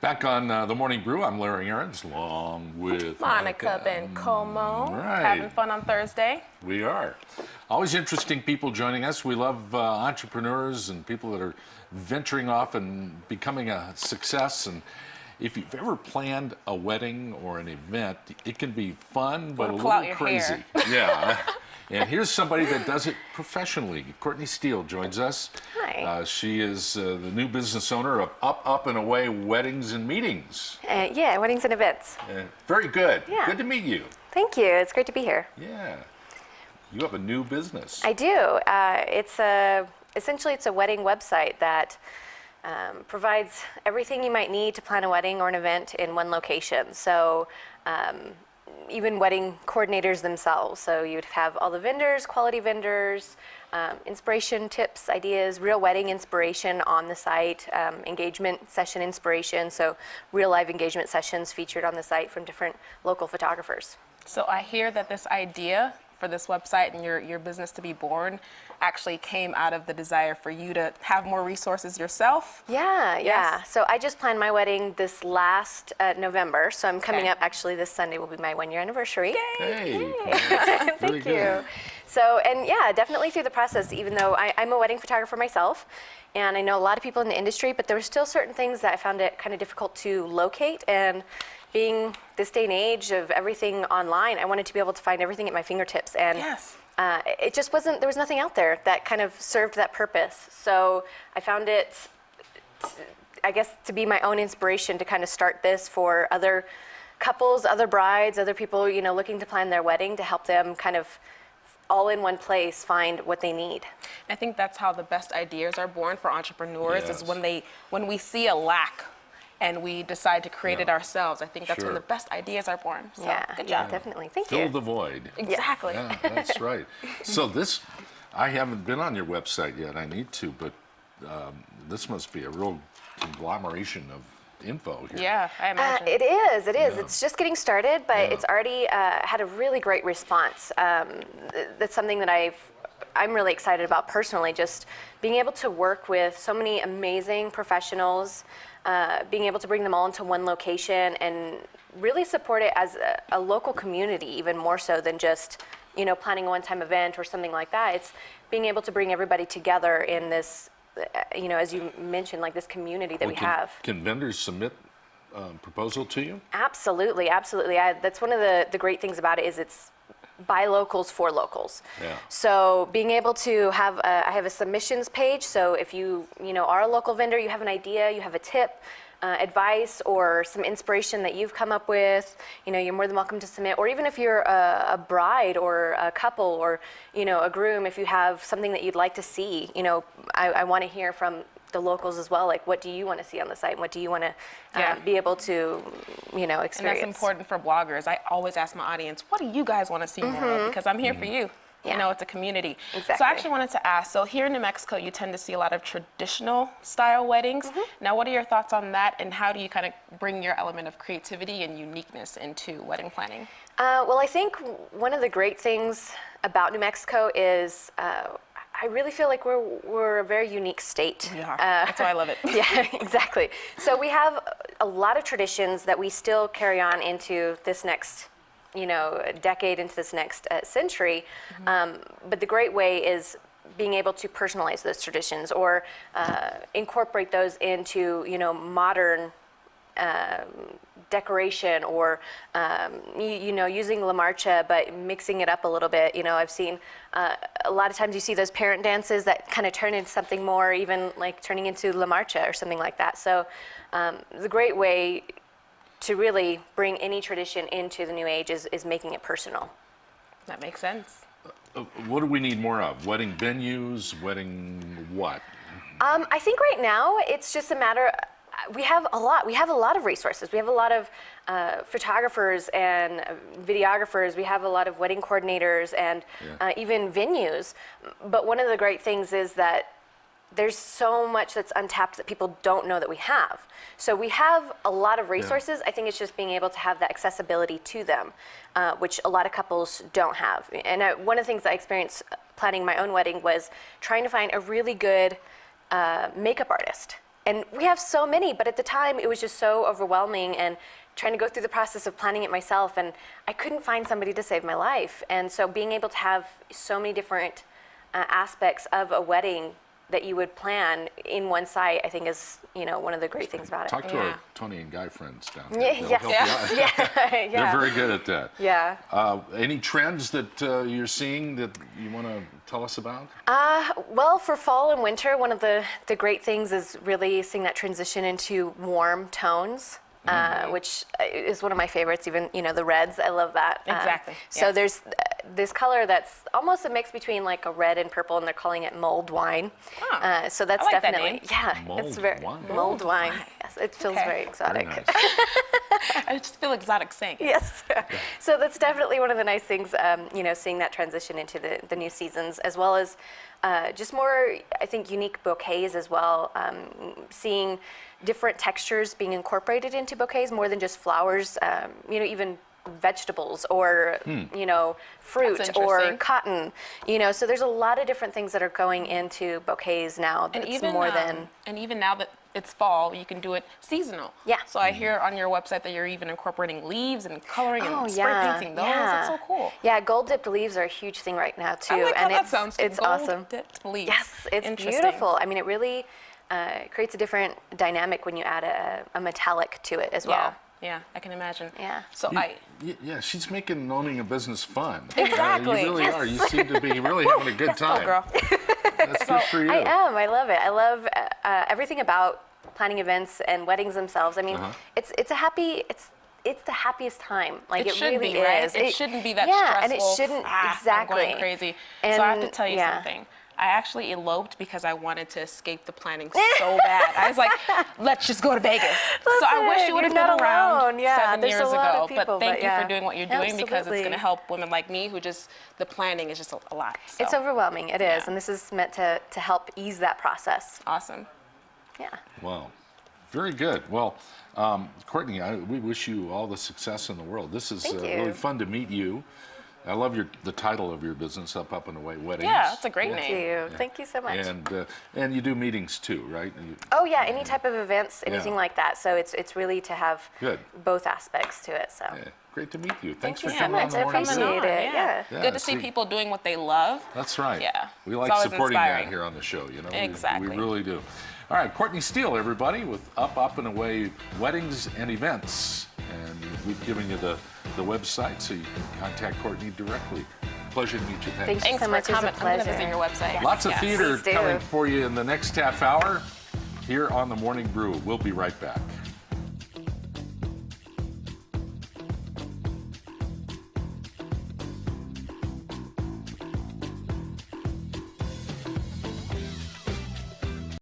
Back on the Morning Brew, I'm Larry Aarons, along with Monica Bencomo. Right. Having fun on Thursday. We are. Always interesting people joining us. We love entrepreneurs and people that are venturing off and becoming a success. And if you've ever planned a wedding or an event, it can be fun, but a little crazy. Yeah. And here's somebody that does it professionally. Courtney Steele joins us. Hi. She is the new business owner of Up and Away Weddings and Meetings. Yeah, weddings and events. Very good. Yeah. Good to meet you. Thank you. It's great to be here. Yeah. You have a new business. I do. Essentially it's a wedding website that provides everything you might need to plan a wedding or an event in one location. So even wedding coordinators themselves. So you'd have all the vendors, quality vendors, inspiration, tips, ideas, real wedding inspiration on the site, engagement session inspiration. So real live engagement sessions featured on the site from different local photographers. So I hear that this idea for this website and your business to be born actually came out of the desire for you to have more resources yourself. Yeah. Yes. So I just planned my wedding this last November. So I'm coming up, actually this Sunday will be my 1-year anniversary. Hey. Thank you. So, and yeah, definitely through the process, even though I'm a wedding photographer myself, and I know a lot of people in the industry, but there were still certain things that I found it kind of difficult to locate. And being this day and age of everything online, I wanted to be able to find everything at my fingertips. And Yes. It just wasn't, there was nothing out there that kind of served that purpose. So I found it, I guess, to be my own inspiration to kind of start this for other couples, other brides, other people, you know, looking to plan their wedding, to help them kind of all in one place find what they need. I think that's how the best ideas are born for entrepreneurs. Yes. Is when we see a lack and we decide to create it ourselves. I think that's when Sure. the best ideas are born. So, good Yeah, job. definitely. Thank Fill you. the void. Exactly. Yeah, that's right. So this, I haven't been on your website yet. I need to, but this must be a real conglomeration of info here. Yeah, I imagine. It is. Yeah. It's just getting started, but Yeah. it's already had a really great response. That's something that I'm really excited about personally, just being able to work with so many amazing professionals, being able to bring them all into one location and really support it as a local community, even more so than just, you know, planning a one-time event or something like that. It's being able to bring everybody together in this, you know, as you mentioned, like this community that we have. Can vendors submit proposal to you? Absolutely. That's one of the great things about it is it's by locals for locals. Yeah. So being able to have I have a submissions page. So if you are a local vendor, you have an idea, you have a tip, advice, or some inspiration that you've come up with, you know, you're more than welcome to submit. Or even if you're a bride or a couple or, you know, a groom, if you have something that you'd like to see, you know, I want to hear from the locals as well. Like, what do you want to see on the site? And what do you want to be able to, you know, experience? And that's important for bloggers. I always ask my audience, what do you guys want to see more of? Because I'm here for you. Yeah. You know, it's a community. Exactly. So I actually wanted to ask, so here in New Mexico, you tend to see a lot of traditional style weddings. Now, what are your thoughts on that, and how do you kind of bring your element of creativity and uniqueness into wedding planning? Well, I think one of the great things about New Mexico is I really feel like we're a very unique state. We are. That's why I love it. Yeah, exactly. So we have a lot of traditions that we still carry on into this next, you know, decade, into this next century. But the great way is being able to personalize those traditions or incorporate those into, you know, modern decoration or, you know, using La Marcha, but mixing it up a little bit. You know, I've seen a lot of times you see those parent dances that kind of turn into something more, even like turning into La Marcha or something like that. So the great way to really bring any tradition into the new age is making it personal. That makes sense. What do we need more of? Wedding venues, wedding what? I think right now it's just a matter. We have a lot of resources. We have a lot of photographers and videographers. We have a lot of wedding coordinators and even venues. But one of the great things is that there's so much that's untapped that people don't know that we have. So we have a lot of resources. I think it's just being able to have that accessibility to them, which a lot of couples don't have. And one of the things I experienced planning my own wedding was trying to find a really good makeup artist. and we have so many, but at the time it was just so overwhelming and trying to go through the process of planning it myself, and I couldn't find somebody to save my life. And so being able to have so many different aspects of a wedding that you would plan in one site, I think is, one of the great things about it. Talk to Yeah. our Tony and Guy friends down there. Yeah, They'll yes. help you out. Yeah. They're very good at that. Yeah. Any trends that you're seeing that you want to tell us about? Well, for fall and winter, one of the great things is really seeing that transition into warm tones. Which is one of my favorites, even, the reds. I love that. Exactly, So yes. there's this color that's almost a mix between like a red and purple, and they're calling it mulled wine. Huh. So that's I like that definitely, name. yeah, Mulled it's very wine. mulled wine. Yes, it feels Okay. very exotic. Very nice. I just feel exotic saying it. Yes. So that's definitely one of the nice things, seeing that transition into the new seasons, as well as just more, I think, unique bouquets as well. Seeing different textures being incorporated into bouquets more than just flowers, even vegetables or, fruit That's or interesting. cotton, so there's a lot of different things that are going into bouquets now. And That's even more than, and even now that it's fall, you can do it seasonal. Yeah. So I hear on your website that you're even incorporating leaves and coloring oh and spray yeah, painting those. yeah. That's so cool. Yeah, gold dipped leaves are a huge thing right now too. I like how and that sounds. it's Gold awesome. dipped leaves. Yes, it's Interesting. beautiful. I mean, it really creates a different dynamic when you add a metallic to it as well. Yeah, I can imagine. Yeah. So Yeah, she's making owning a business fun. Exactly. You really Yes. are. You seem to be really having a good oh, time. girl. That's good for you. I am. I love it. I love everything about planning events and weddings themselves. I mean, it's the happiest time. Like it should really be, right? is. It shouldn't be that yeah, stressful. and it shouldn't exactly. I'm going crazy. And so I have to tell you yeah. something. I actually eloped because I wanted to escape the planning so bad. I was like, let's just go to Vegas. So I wish Listen, you would have you're been not around alone. Yeah, 7 there's a years lot ago. of people, but thank but you yeah. for doing what you're doing because it's Absolutely. going to help women like me who just, the planning is just a lot. So. It's overwhelming. It is, Yeah. and this is meant to help ease that process. Awesome. Yeah. Wow. Very good. Well, Courtney, we wish you all the success in the world. This is Thank you. really fun to meet you. I love the title of your business, Up and Away Weddings. Yeah, that's a great Thank name. you. Thank you so much. And you do meetings too, right? Oh yeah, any type of events, anything Yeah. like that. So it's really to have Good. both aspects to it. So Yeah, great to meet you. Thanks you for so coming much. on the I Morning appreciate Brew. it. Yeah. Yeah, Good to see see- people doing what they love. That's right. Yeah. We It's like always supporting that inspiring. here on the show, you know. Exactly. We really do. All right, Courtney Steele, everybody, with Up and Away Weddings and Events. And we've given you the website so you can contact Courtney directly. Pleasure to meet you. Thanks. Thanks Thanks so for much. It was a coming. I'm going to pleasure. visit your website. Lots of Yes. theater Please do. coming for you in the next half hour here on the Morning Brew. We'll be right back.